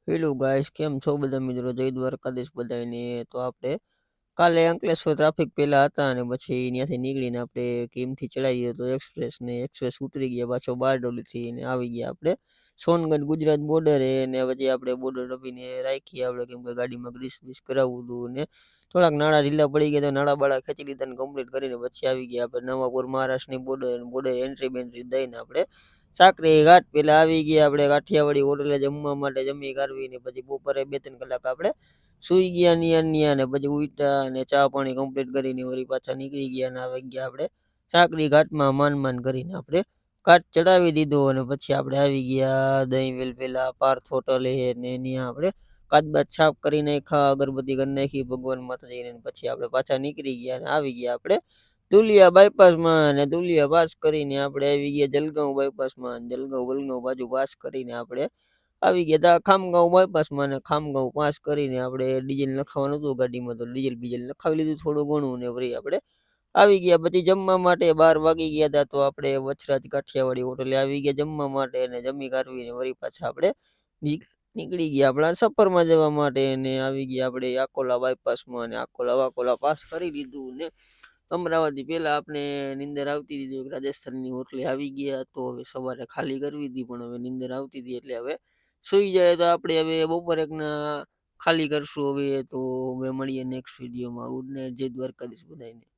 Hello guys, કેમ છો બધા મિત્રો? જય દ્વારકાધીશ બધાને. તો આપણે કાલે અંકલેશ્વર ટ્રાફિક પહેલા હતા અને પછી ત્યાંથી નીકળીને આપણે કીમથી ચડાવી દીધો તો એક્સપ્રેસ ને એક્સપ્રેસ ઉતરી ગયા પાછો બારડોલીથી ને આવી ગયા આપણે સોનગઢ ગુજરાત બોર્ડરે ને પછી આપણે બોર્ડર રમીને રાખી આપણે કેમ કે ગાડીમાં ગ્રીસ બીસ કરાવવું હતું ને થોડાક નાણાં ઢીલા પડી ગયા તો નાણાં બાળા ખેંચી લીધા ને કમ્પ્લીટ કરીને પછી આવી ગયા આપણે નવાપુર મહારાષ્ટ્રની બોર્ડર એન્ટ્રી બેન્ટ્રી દઈને આપણે સાકરી ઘાટ પેલા આવી ગયા આપણે કાઠિયાવાડી હોટલે જમવા માટે જમી કરવી ને પછી બપોરે 2-3 કલાક આપણે સુઈ ગયા ન્યા ને પછી ઉઠ્યા અને ચા પાણી કમ્પ્લીટ કરીને વળી પાછા નીકળી ગયા અને આવી ગયા આપણે સાકરી ઘાટમાં માન કરીને આપણે ઘાટ ચડાવી દીધો અને પછી આપણે આવી ગયા દહીં વેલ પેલા પાર્થ હોટલે ને ત્યાં આપણે કાચબાચ સાફ કરી નાખ્યા, અગરબત્તી કરી નાખી ભગવાન માતાજીને પછી આપણે પાછા નીકળી ગયા અને આવી ગયા આપણે ધુલિયા બાયપાસમાં અને ધુલિયા પાસ કરીને આપણે આવી ગયા જલગાંવ બાયપાસમાં જલગાંવ વલગાંવ બાજુ પાસ કરીને આપણે આવી ગયા તા ખામગાંવ બાયપાસમાં ને ખામગાંવ પાસ કરીને આપણે ડીઝલ નખાવાનું હતું ગાડીમાં તો ડીઝલ બીજલ નખાવી લીધું થોડું ઘણું ને વળી આપણે આવી ગયા પછી જમવા માટે 12 વાગી ગયા હતા તો આપણે વચરાજ કાઠિયાવાડી હોટલે આવી ગયા જમવા માટે અને જમી કાઢવીને વળી પાછા આપણે નીકળી ગયા આપણા સફરમાં જવા માટે અને આવી ગયા આપણે આકોલા બાયપાસમાં અને આકોલા પાસ કરી લીધું ને અમરાવતી પહેલા આપણે નીંદર આવતી હતી રાજસ્થાનની હોટલે આવી ગયા તો હવે સવારે ખાલી કરવી હતી પણ હવે નીંદર આવતી હતી એટલે હવે સુઈ જાય તો આપણે હવે બપોર એકના ખાલી કરશું હવે તો હવે મળીએ નેક્સ્ટ વિડીયોમાં. ગુડ નાઇટ, જય દ્વારકાધીશ બધાને.